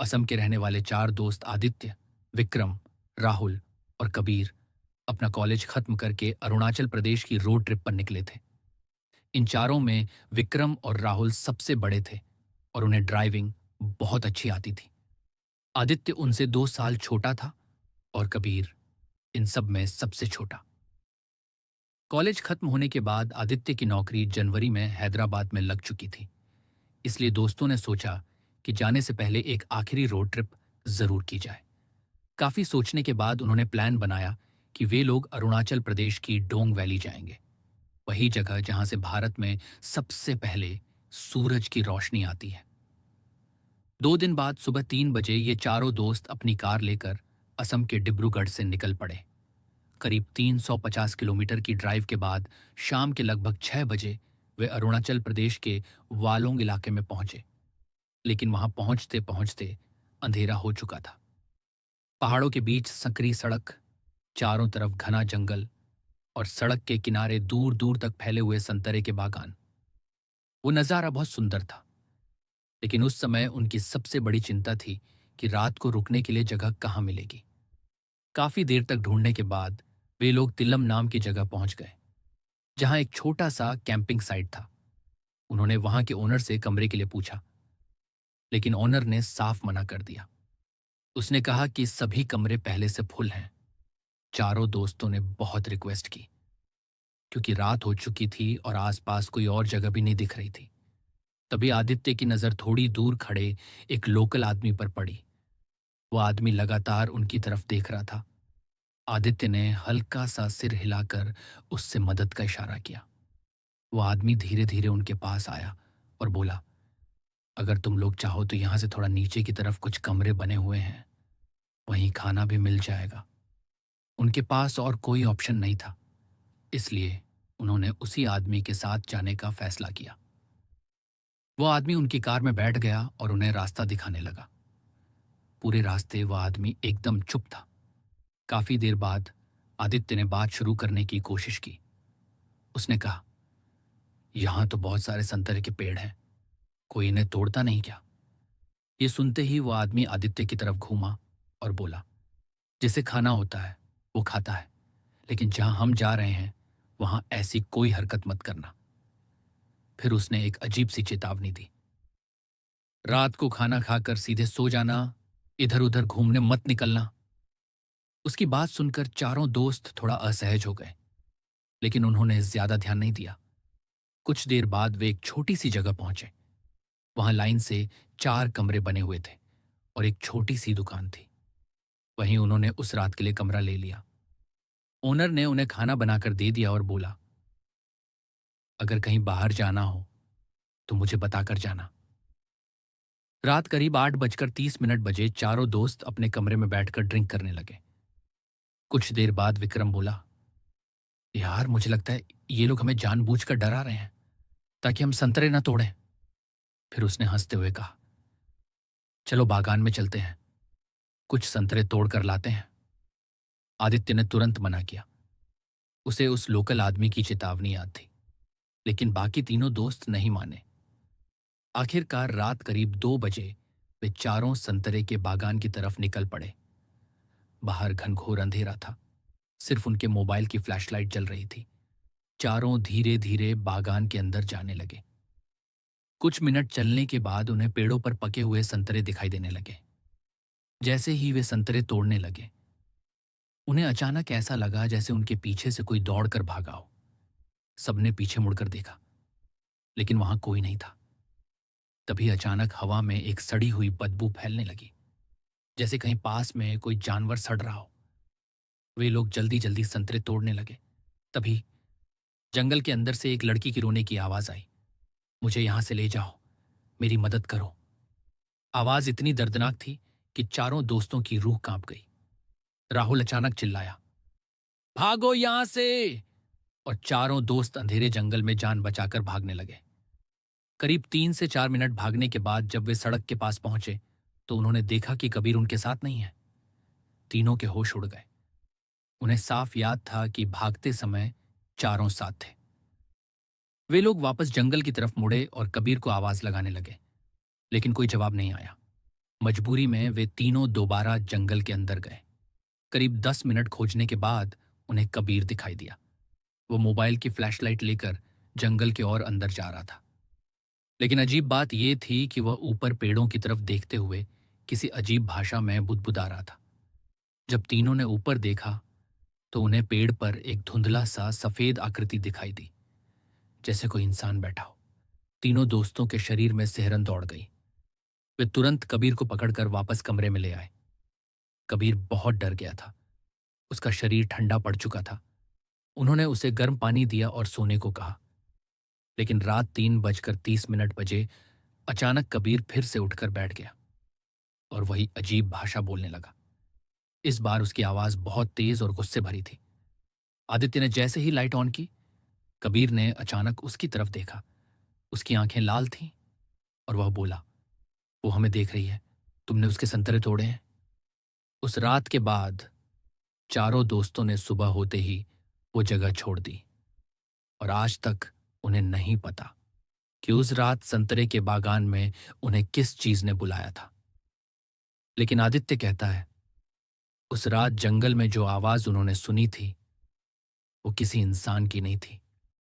असम के रहने वाले चार दोस्त आदित्य, विक्रम, राहुल और कबीर अपना कॉलेज खत्म करके अरुणाचल प्रदेश की रोड ट्रिप पर निकले थे। इन चारों में विक्रम और राहुल सबसे बड़े थे और उन्हें ड्राइविंग बहुत अच्छी आती थी। आदित्य उनसे 2 साल छोटा था और कबीर इन सब में सबसे छोटा। कॉलेज खत्म होने के बाद आदित्य की नौकरी जनवरी में हैदराबाद में लग चुकी थी। इसलिए दोस्तों ने सोचा कि जाने से पहले एक आखिरी रोड ट्रिप जरूर की जाए। काफी सोचने के बाद उन्होंने प्लान बनाया कि वे लोग अरुणाचल प्रदेश की डोंग वैली जाएंगे, वही जगह जहां से भारत में सबसे पहले सूरज की रोशनी आती है। 2 दिन बाद सुबह 3 बजे ये चारों दोस्त अपनी कार लेकर असम के डिब्रूगढ़ से निकल पड़े। करीब 350 किलोमीटर की ड्राइव के बाद शाम के लगभग 6 बजे वे अरुणाचल प्रदेश के वालोंग इलाके में पहुंचे। लेकिन वहां पहुंचते पहुंचते अंधेरा हो चुका था। पहाड़ों के बीच संकरी सड़क, चारों तरफ घना जंगल और सड़क के किनारे दूर दूर तक फैले हुए संतरे के बागान। वो नज़ारा बहुत सुंदर था, लेकिन उस समय उनकी सबसे बड़ी चिंता थी कि रात को रुकने के लिए जगह कहाँ मिलेगी। काफी देर तक ढूंढने के बाद वे लोग तिलम नाम की जगह पहुंच गए, जहां एक छोटा सा कैंपिंग साइट था। उन्होंने वहां के ओनर से कमरे के लिए पूछा, लेकिन ओनर ने साफ मना कर दिया। उसने कहा कि सभी कमरे पहले से फुल हैं। चारों दोस्तों ने बहुत रिक्वेस्ट की, क्योंकि रात हो चुकी थी और आसपास कोई और जगह भी नहीं दिख रही थी। तभी आदित्य की नजर थोड़ी दूर खड़े एक लोकल आदमी पर पड़ी। वो आदमी लगातार उनकी तरफ देख रहा था। आदित्य ने हल्का सा सिर हिलाकर उससे मदद का इशारा किया। वो आदमी धीरे धीरे उनके पास आया और बोला, अगर तुम लोग चाहो तो यहां से थोड़ा नीचे की तरफ कुछ कमरे बने हुए हैं, वहीं खाना भी मिल जाएगा। उनके पास और कोई ऑप्शन नहीं था, इसलिए उन्होंने उसी आदमी के साथ जाने का फैसला किया। वो आदमी उनकी कार में बैठ गया और उन्हें रास्ता दिखाने लगा। पूरे रास्ते वह आदमी एकदम चुप था। काफी देर बाद आदित्य ने बात शुरू करने की कोशिश की। उसने कहा, यहां तो बहुत सारे संतरे के पेड़ हैं, कोई इन्हें तोड़ता नहीं क्या? ये सुनते ही वो आदमी आदित्य की तरफ घूमा और बोला, जिसे खाना होता है वो खाता है, लेकिन जहां हम जा रहे हैं वहां ऐसी कोई हरकत मत करना। फिर उसने एक अजीब सी चेतावनी दी, रात को खाना खाकर सीधे सो जाना, इधर उधर घूमने मत निकलना। उसकी बात सुनकर चारों दोस्त थोड़ा असहज हो गए, लेकिन उन्होंने ज्यादा ध्यान नहीं दिया। कुछ देर बाद वे एक छोटी सी जगह पहुंचे। वहां लाइन से 4 कमरे बने हुए थे और एक छोटी सी दुकान थी। वहीं उन्होंने उस रात के लिए कमरा ले लिया। ओनर ने उन्हें खाना बनाकर दे दिया और बोला, अगर कहीं बाहर जाना हो तो मुझे बताकर जाना। रात करीब 8:30 बजे चारों दोस्त अपने कमरे में बैठकर ड्रिंक करने लगे। कुछ देर बाद विक्रम बोला, यार मुझे लगता है ये लोग हमें जानबूझकर डरा रहे हैं ताकि हम संतरे ना तोड़ें। फिर उसने हंसते हुए कहा, चलो बागान में चलते हैं, कुछ संतरे तोड़ कर लाते हैं। आदित्य ने तुरंत मना किया। उसे उस लोकल आदमी की चेतावनी याद थी, लेकिन बाकी तीनों दोस्त नहीं माने। आखिरकार रात करीब 2 बजे वे चारों संतरे के बागान की तरफ निकल पड़े। बाहर घनघोर अंधेरा था, सिर्फ उनके मोबाइल की फ्लैशलाइट जल रही थी। चारों धीरे धीरे बागान के अंदर जाने लगे। कुछ मिनट चलने के बाद उन्हें पेड़ों पर पके हुए संतरे दिखाई देने लगे। जैसे ही वे संतरे तोड़ने लगे, उन्हें अचानक ऐसा लगा जैसे उनके पीछे से कोई दौड़कर भागा हो। सबने पीछे मुड़कर देखा, लेकिन वहां कोई नहीं था। तभी अचानक हवा में एक सड़ी हुई बदबू फैलने लगी, जैसे कहीं पास में कोई जानवर सड़ रहा हो। वे लोग जल्दी जल्दी संतरे तोड़ने लगे। तभी जंगल के अंदर से एक लड़की की रोने की आवाज आई, मुझे यहां से ले जाओ, मेरी मदद करो। आवाज इतनी दर्दनाक थी कि चारों दोस्तों की रूह कांप गई। राहुल अचानक चिल्लाया, भागो यहां से! और चारों दोस्त अंधेरे जंगल में जान बचाकर भागने लगे। करीब 3 से 4 मिनट भागने के बाद जब वे सड़क के पास पहुंचे तो उन्होंने देखा कि कबीर उनके साथ नहीं है। तीनों के होश उड़ गए। उन्हें साफ याद था कि भागते समय चारों साथ थे। वे लोग वापस जंगल की तरफ मुड़े और कबीर को आवाज लगाने लगे, लेकिन कोई जवाब नहीं आया। मजबूरी में वे तीनों दोबारा जंगल के अंदर गए। करीब 10 मिनट खोजने के बाद उन्हें कबीर दिखाई दिया। वो मोबाइल की फ्लैशलाइट लेकर जंगल के और अंदर जा रहा था। लेकिन अजीब बात यह थी कि वह ऊपर पेड़ों की तरफ देखते हुए किसी अजीब भाषा में बुदबुदा रहा था। जब तीनों ने ऊपर देखा तो उन्हें पेड़ पर एक धुंधला सा सफेद आकृति दिखाई दी, जैसे कोई इंसान बैठा हो। तीनों दोस्तों के शरीर में सिहरन दौड़ गई। वे तुरंत कबीर को पकड़कर वापस कमरे में ले आए। कबीर बहुत डर गया था। उसका शरीर ठंडा पड़ चुका था। उन्होंने उसे गर्म पानी दिया और सोने को कहा। लेकिन रात 3:30 बजे अचानक कबीर फिर से उठकर बैठ गया और वही अजीब भाषा बोलने लगा। इस बार उसकी आवाज बहुत तेज और गुस्से भरी थी। आदित्य ने जैसे ही लाइट ऑन की, कबीर ने अचानक उसकी तरफ देखा। उसकी आंखें लाल थीं और वह बोला, वो हमें देख रही है। तुमने उसके संतरे तोड़े हैं। उस रात के बाद चारों दोस्तों ने सुबह होते ही वो जगह छोड़ दी और आज तक उन्हें नहीं पता कि उस रात संतरे के बागान में उन्हें किस चीज ने बुलाया था। लेकिन आदित्य कहता है, उस रात जंगल में जो आवाज उन्होंने सुनी थी वो किसी इंसान की नहीं थी।